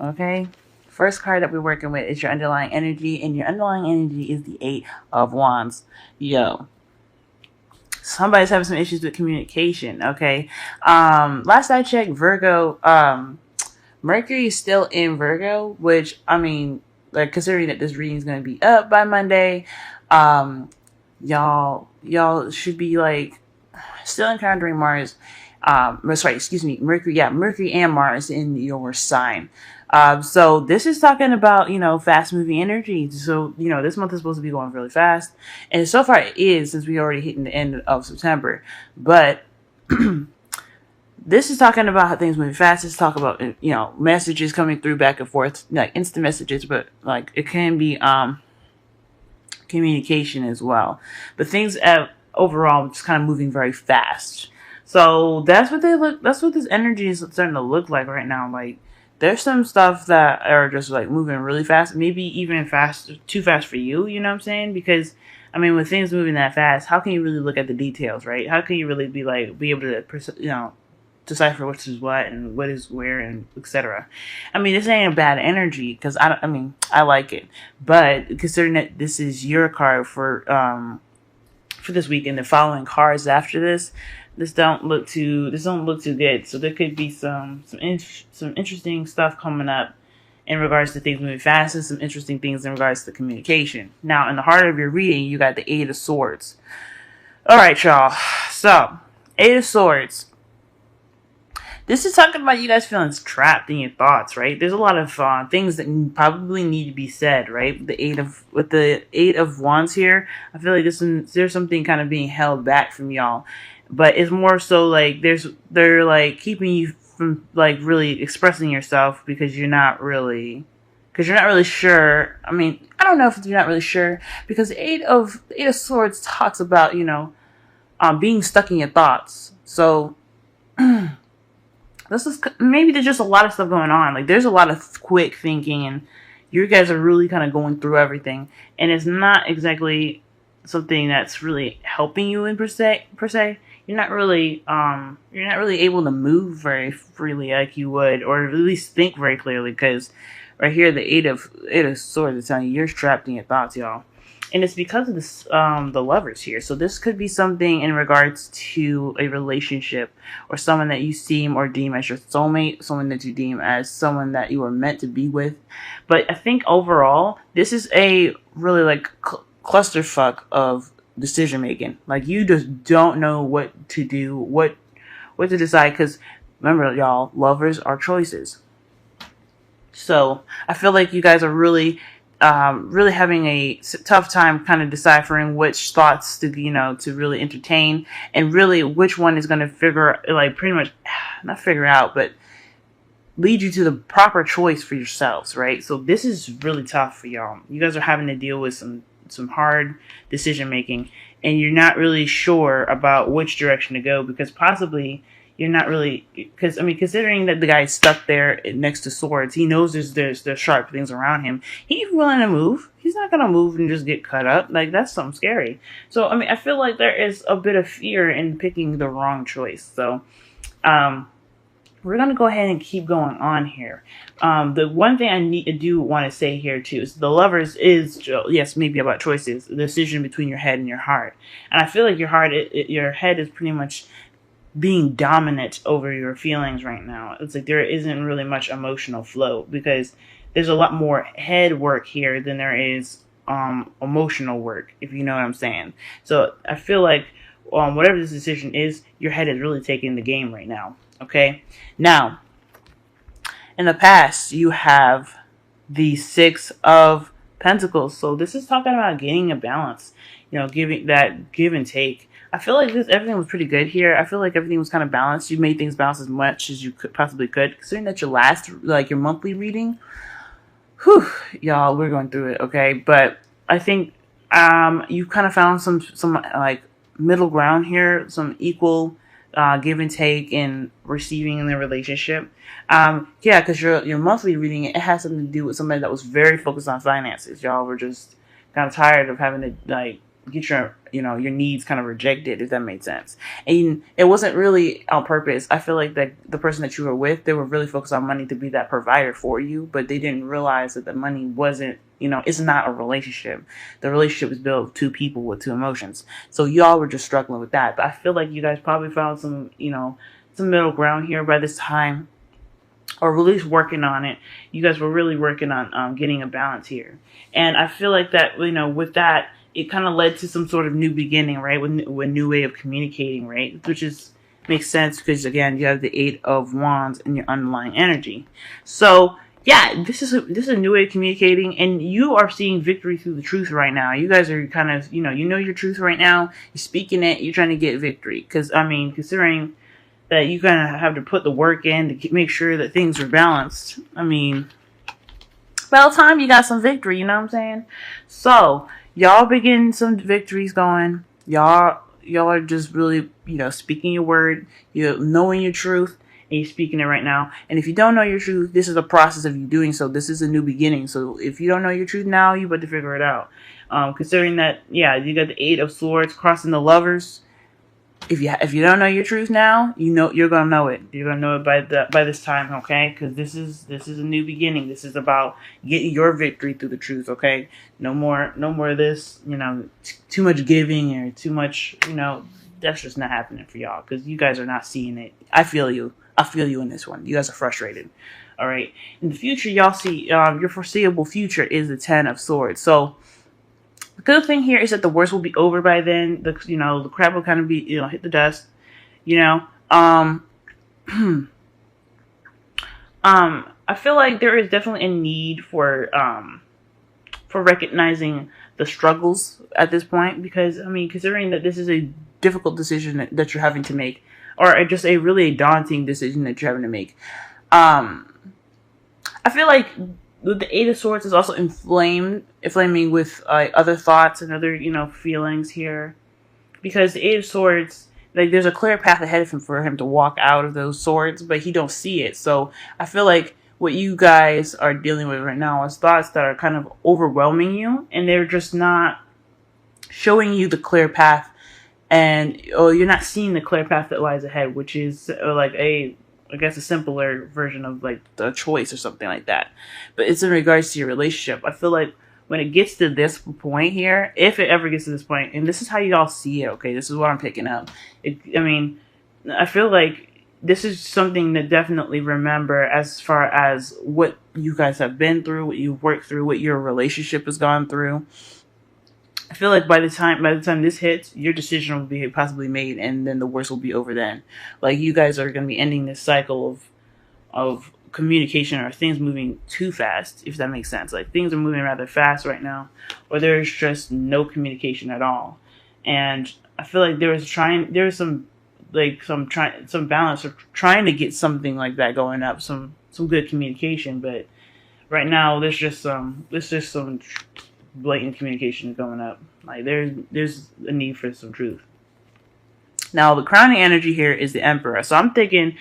okay? First card that we're working with is your underlying energy, and your underlying energy is the Eight of Wands. Yo, somebody's having some issues with communication, okay? Last I checked, Virgo, Mercury is still in Virgo, which, I mean, like, considering that this reading is going to be up by Monday, y'all should be, like, still encountering Mars, Mercury, Mercury and Mars in your sign. So this is talking about, fast moving energy. So, this month is supposed to be going really fast. And so far it is, since we already hitting the end of September. But this is talking about how things moving fast. It's talking about, messages coming through back and forth, like instant messages, but like it can be communication as well. But things overall just kind of moving very fast. So that's what this energy is starting to look like right now. Like, there's some stuff that are just like moving really fast, maybe even too fast for you, you know what I'm saying? Because, I mean, with things moving that fast, how can you really look at the details, right? How can you really be able to, decipher what is what and what is where and etc. I mean, this ain't a bad energy because I like it, but considering that this is your card for this week and the following cards after this don't look too good. So there could be some interesting stuff coming up in regards to things moving fast, and some interesting things in regards to communication. Now, in the heart of your reading, you got the Eight of Swords. All right, y'all. So, Eight of Swords. This is talking about you guys feeling trapped in your thoughts, right? There's a lot of things that probably need to be said, right? With the Eight of Wands here, I feel like there's something kind of being held back from y'all, but it's more so like they're like keeping you from like really expressing yourself because you're not really sure. I mean, I don't know if you're not really sure, because the Eight of Swords talks about being stuck in your thoughts. So. Maybe there's just a lot of stuff going on. Like, there's a lot of quick thinking, and you guys are really kind of going through everything, and it's not exactly something that's really helping you in per se. You're not really able to move very freely like you would, or at least think very clearly, because right here the Eight of Swords is telling you you're trapped in your thoughts, y'all. And it's because of this, the Lovers here. So this could be something in regards to a relationship, or someone that you seem or deem as your soulmate, someone that you deem as someone that you were meant to be with. But I think overall, this is a really like clusterfuck of decision making. Like, you just don't know what to do, what to decide. Because remember, y'all, lovers are choices. So I feel like you guys are really having a tough time kind of deciphering which thoughts to really entertain, and really which one is going to pretty much not figure out, but lead you to the proper choice for yourselves, right? So this is really tough for y'all. You guys are having to deal with some hard decision making, and you're not really sure about which direction to go, because possibly you're not really, because, I mean, considering that the guy's stuck there next to swords, he knows there's sharp things around him. He's willing to move. He's not going to move and just get cut up. Like, that's something scary. So, I mean, I feel like there is a bit of fear in picking the wrong choice. So, we're going to go ahead and keep going on here. The one thing I do want to say here, too, is the Lovers is, yes, maybe about choices, the decision between your head and your heart. And I feel like your head is pretty much being dominant over your feelings right now. It's like there isn't really much emotional flow, because there's a lot more head work here than there is emotional work, if you know what I'm saying. So I feel like whatever this decision is, your head is really taking the game right now. Okay? Now, in the past, you have the Six of Pentacles. So this is talking about getting a balance, giving that give and take. I feel like everything was pretty good here. I feel like everything was kind of balanced. You made things balance as much as you possibly could. Considering that your monthly reading, whew, y'all, we're going through it, okay? But I think you kind of found some like middle ground here, some equal give and take in receiving in the relationship. Because your monthly reading, it has something to do with somebody that was very focused on finances. Y'all were just kind of tired of having to get your, your needs kind of rejected, if that made sense. And it wasn't really on purpose. I feel like that the person that you were with, they were really focused on money to be that provider for you, but they didn't realize that the money wasn't, it's not a relationship. The relationship is built of two people with two emotions. So y'all were just struggling with that. But I feel like you guys probably found some, some middle ground here by this time, or at least working on it. You guys were really working on getting a balance here. And I feel like that, with that, it kind of led to some sort of new beginning, right? With a new way of communicating, right? Which makes sense because, again, you have the 8 of Wands in your underlying energy. So, yeah, this is a new way of communicating, and you are seeing victory through the truth right now. You guys are kind of, you know your truth right now. You're speaking it. You're trying to get victory. Because, considering that you kind of have to put the work in to make sure that things are balanced. By the time you got some victory, you know what I'm saying? So, y'all begin some victories going. Y'all are just really, speaking your word. You're knowing your truth, and you're speaking it right now. And if you don't know your truth, this is a process of you doing so. This is a new beginning. So if you don't know your truth now, you better figure it out. Considering that, you got the 8 of Swords crossing the Lovers. If you don't know your truth now, you're gonna know it. You're gonna know it by this time, okay? Because this is a new beginning. This is about getting your victory through the truth, okay? No more of this, too much giving or too much, that's just not happening for y'all because you guys are not seeing it. I feel you in this one. You guys are frustrated. All right. In the future, y'all see your foreseeable future is the 10 of Swords. So. The good thing here is that the worst will be over by then. The crap will kind of be, hit the dust. I feel like there is definitely a need for recognizing the struggles at this point because considering that this is a difficult decision that you're having to make, or just a really daunting decision that you're having to make. I feel like the 8 of Swords is also inflaming with other thoughts and other, feelings here. Because the 8 of Swords, there's a clear path ahead of him for him to walk out of those swords, but he don't see it. So I feel like what you guys are dealing with right now is thoughts that are kind of overwhelming you, and they're just not showing you the clear path, and you're not seeing the clear path that lies ahead, which is a simpler version of the choice or something like that. But it's in regards to your relationship. I feel like when it gets to this point here, if it ever gets to this point, and this is how you all see it, okay? This is what I'm picking up. I feel like this is something to definitely remember as far as what you guys have been through, what you've worked through, what your relationship has gone through. I feel like by the time this hits, your decision will be possibly made, and then the worst will be over then. You guys are going to be ending this cycle of communication, or things moving too fast, if that makes sense. Things are moving rather fast right now, or there's just no communication at all. And I feel like there's some balance of trying to get something like that going up, some good communication, but right now there's just some blatant communication going up. There's a need for some truth. Now the crowning energy here is the Emperor. So I'm thinking,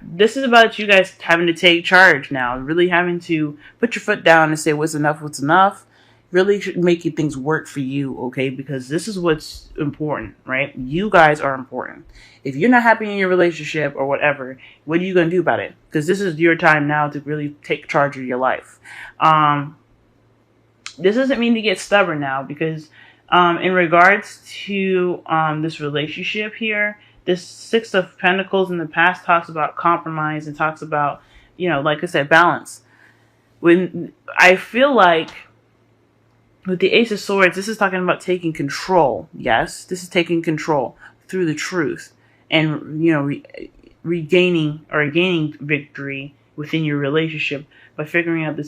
this is about you guys having to take charge now, really having to put your foot down and say what's enough. Really making things work for you, okay? Because this is what's important, right? You guys are important. If you're not happy in your relationship or whatever, what are you going to do about it? Because this is your time now to really take charge of your life. This doesn't mean to get stubborn now, because in regards to this relationship here, this 6 of Pentacles in the past talks about compromise and talks about, like I said, balance. When I feel like with the Ace of Swords, this is talking about taking control. Yes, this is taking control through the truth and, regaining or gaining victory within your relationship by figuring out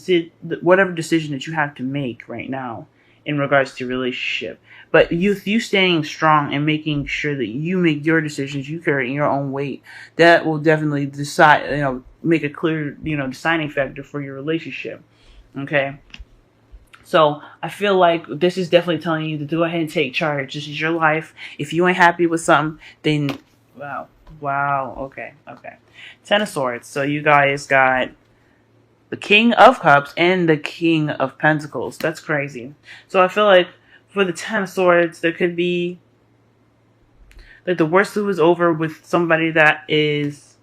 whatever decision that you have to make right now in regards to your relationship. But you staying strong and making sure that you make your decisions, you carry your own weight, that will definitely decide, make a clear, deciding factor for your relationship. Okay. So I feel like this is definitely telling you to go ahead and take charge. This is your life. If you ain't happy with something, then wow. Okay. 10 of Swords. So you guys got the King of Cups and the King of Pentacles. That's crazy. So I feel like for the Ten of Swords, there could be like the worst was over with somebody that is,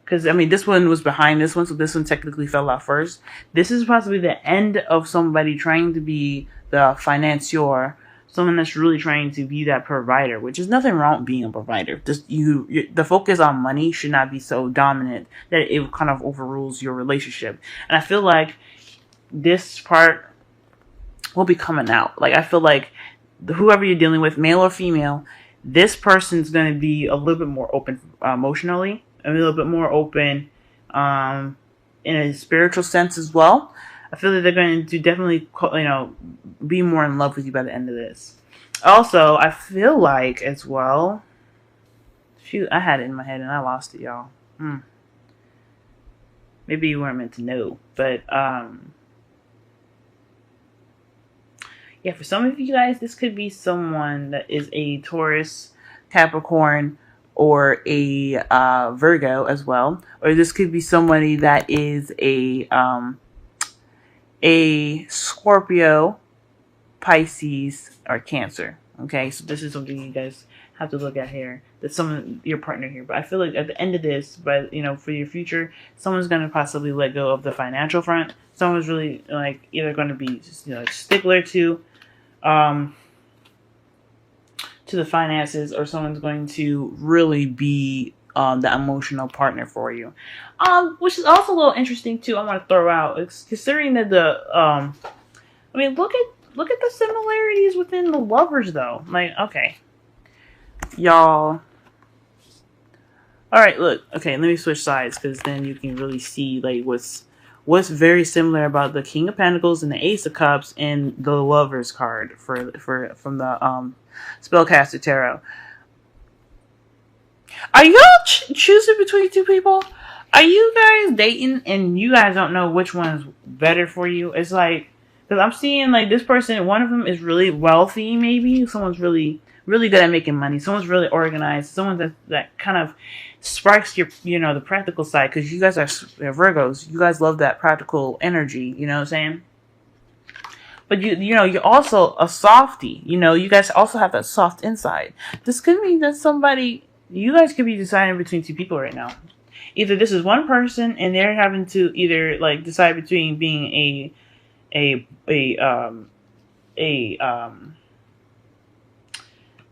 because I mean this one was behind this one, so this one technically fell out first. This is possibly the end of somebody trying to be the financier, someone that's really trying to be that provider, which is nothing wrong with being a provider. Just the focus on money should not be so dominant that it kind of overrules your relationship. And I feel like this part will be coming out. Like I feel like whoever you're dealing with, male or female, this person's going to be a little bit more open emotionally, a little bit more open in a spiritual sense as well. I feel that they're going to definitely, be more in love with you by the end of this. Also, I feel like as well, shoot, I had it in my head and I lost it, y'all. Maybe you weren't meant to know, but yeah, for some of you guys, this could be someone that is a Taurus, Capricorn, or a Virgo as well. Or this could be somebody that is a Scorpio, Pisces, or Cancer. Okay, so this is something you guys have to look at here. That's someone, your partner here. But I feel like at the end of this, but for your future, someone's going to possibly let go of the financial front. Someone's really like either going to be stickler to the finances, or someone's going to really be the emotional partner for you, which is also a little interesting too. I want to throw out, considering that look at the similarities within the lovers though. Like, okay, y'all. All right, look. Okay, let me switch sides because then you can really see like what's very similar about the King of Pentacles and the Ace of Cups and the Lovers card from the Spellcaster Tarot. Are y'all choosing between two people? Are you guys dating and you guys don't know which one's better for you? It's like, because I'm seeing like this person, one of them is really wealthy, maybe someone's really really good at making money, someone's really organized, someone that kind of sparks your the practical side, because you guys are Virgos, you guys love that practical energy, you know what I'm saying? But you're also a softie, you guys also have that soft inside. This could mean that you guys could be deciding between two people right now. Either this is one person and they're having to either like decide between being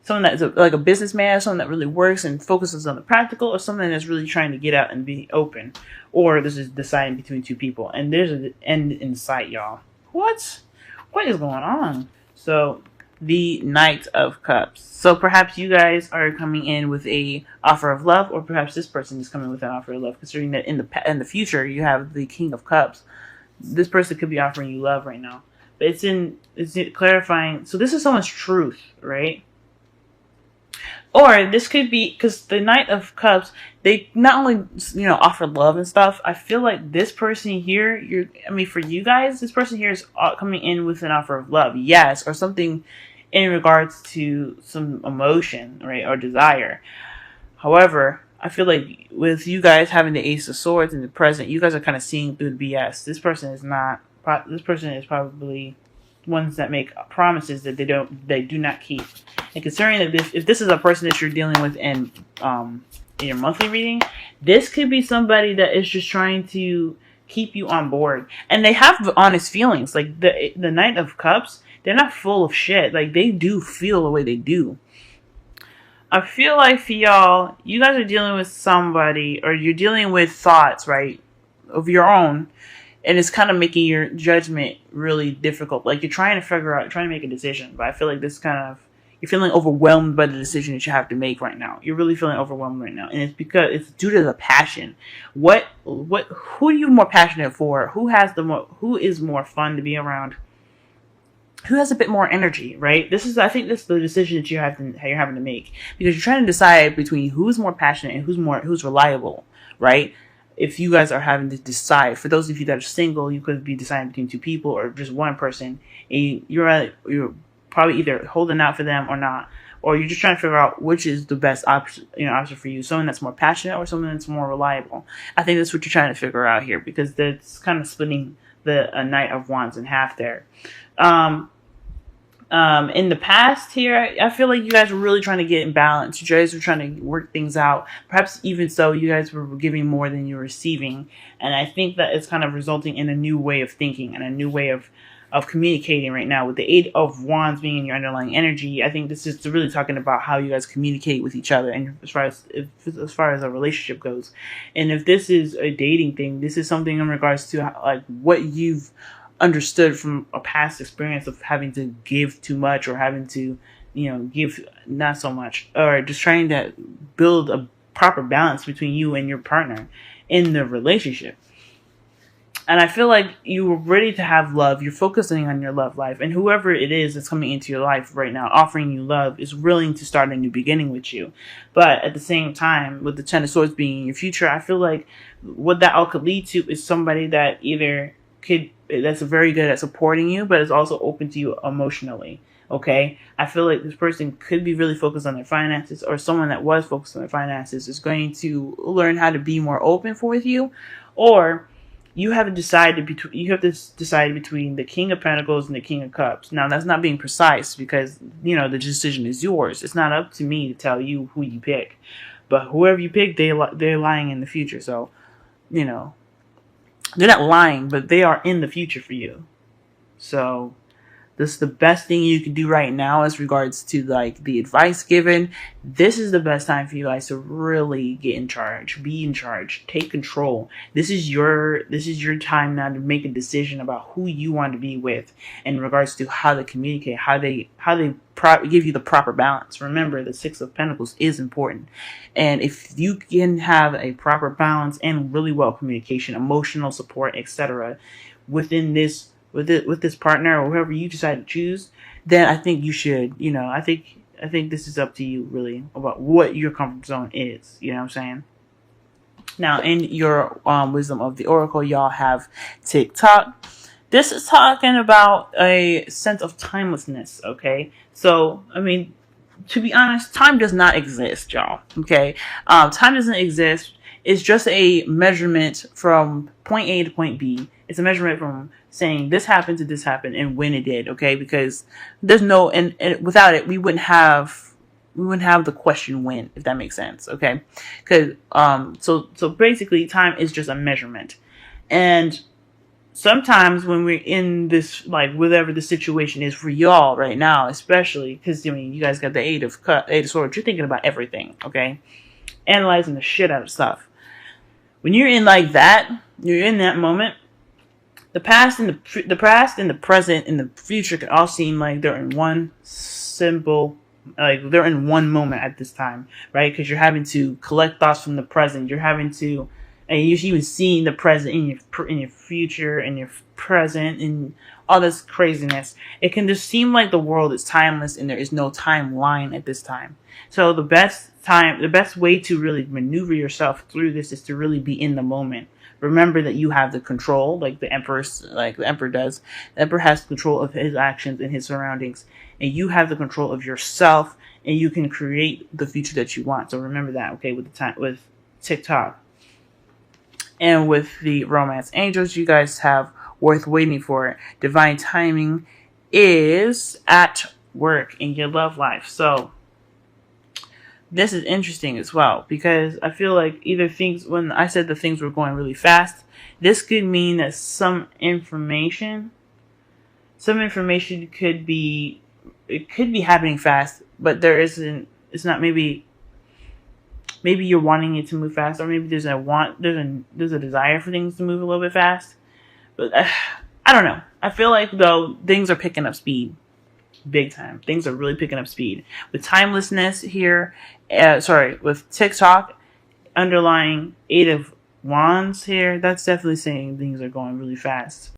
someone that's like a businessman, someone that really works and focuses on the practical, or someone that's really trying to get out and be open. Or this is deciding between two people. And there's an end in sight, y'all. What is going on? So, the Knight of Cups. So perhaps you guys are coming in with a offer of love, or perhaps this person is coming with an offer of love, considering that in the future you have the King of Cups. This person could be offering you love right now. But it's clarifying. So this is someone's truth, right? Or this could be, because the Knight of Cups, they not only, offer love and stuff. I feel like this person here, for you guys, this person here is coming in with an offer of love. Yes, or something in regards to some emotion, right, or desire. However, I feel like with you guys having the Ace of Swords in the present, you guys are kind of seeing through the BS. This person is not, this person is probably ones that make promises that they do not keep. And considering that if this is a person that you're dealing with in your monthly reading, this could be somebody that is just trying to keep you on board, and they have honest feelings. Like the Knight of Cups, they're not full of shit. Like they do feel the way they do. I feel like for y'all, you guys are dealing with somebody, or you're dealing with thoughts, right, of your own. And it's kind of making your judgment really difficult. Like you're trying to make a decision. But I feel like you're feeling overwhelmed by the decision that you have to make right now. You're really feeling overwhelmed right now. And it's because it's due to the passion. Who are you more passionate for? Who is more fun to be around? Who has a bit more energy, right? I think this is the decision that you're having to make. Because you're trying to decide between who's more passionate and who's reliable, right? If you guys are having to decide, for those of you that are single, you could be deciding between two people or just one person, and you're probably either holding out for them or not, or you're just trying to figure out which is the best option for you. Someone that's more passionate or someone that's more reliable. I think that's what you're trying to figure out here, because that's kind of splitting the Knight of Wands in half there. In the past here, I feel like you guys were really trying to get in balance. You guys were trying to work things out. Perhaps even so, you guys were giving more than you were receiving. And I think that it's kind of resulting in a new way of thinking and a new way of communicating right now. With the Eight of Wands being in your underlying energy, I think this is really talking about how you guys communicate with each other, and as far as a relationship goes. And if this is a dating thing, this is something in regards to like what you've understood from a past experience of having to give too much, or having to, give not so much, or just trying to build a proper balance between you and your partner in the relationship. And I feel like you are ready to have love. You're focusing on your love life. And whoever it is that's coming into your life right now, offering you love, is willing to start a new beginning with you. But at the same time, with the Ten of Swords being in your future, I feel like what that all could lead to is somebody that that's very good at supporting you, but is also open to you emotionally. Okay? I feel like this person could be really focused on their finances, or someone that was focused on their finances is going to learn how to be more open with you, or you have to decide between the King of Pentacles and the King of Cups. Now, that's not being precise, because, the decision is yours. It's not up to me to tell you who you pick. But whoever you pick, they're lying in the future. So, they're not lying, but they are in the future for you. So this is the best thing you can do right now as regards to like the advice given. This is the best time for you guys to really get in charge, be in charge, take control. This is your time now to make a decision about who you want to be with in regards to how they communicate, how they give you the proper balance. Remember, the Six of Pentacles is important. And if you can have a proper balance and really well communication, emotional support, etc. with this partner or whoever you decide to choose, then I think you should, I think this is up to you really about what your comfort zone is. You know what I'm saying? Now, in your wisdom of the oracle, y'all have TikTok. This is talking about a sense of timelessness, okay? So, I mean, to be honest, time does not exist, y'all, okay? Time doesn't exist. It's just a measurement from point A to point B. It's a measurement from saying this happened to this happened and when it did, okay? Because there's no, and without it, we wouldn't have the question when, if that makes sense, okay? Because, so basically, time is just a measurement. And sometimes when we're in this, like, whatever the situation is for y'all right now, especially, because, you guys got the Eight of Swords, you're thinking about everything, okay? Analyzing the shit out of stuff. When you're in like that, you're in that moment, the past and the present and the future can all seem like they're in one they're in one moment at this time, right? Because you're having to collect thoughts from the present. You're having to, and you're even seeing the present in your future and your present and all this craziness. It can just seem like the world is timeless and there is no timeline at this time. So the best way to really maneuver yourself through this is to really be in the moment. Remember that you have the control, like the Emperor does. The Emperor has control of his actions and his surroundings, and you have the control of yourself, and you can create the future that you want. So remember that, okay? With TikTok and with the Romance Angels, you guys have worth waiting for. Divine timing is at work in your love life. So this is interesting as well, because I feel like when I said the things were going really fast, this could mean that some information could be happening fast, but it's not, maybe you're wanting it to move fast, or maybe there's a desire for things to move a little bit fast. But I don't know. I feel like, though, things are picking up speed. Big time. Things are really picking up speed. With timelessness here, with TikTok, underlying Eight of Wands here, that's definitely saying things are going really fast.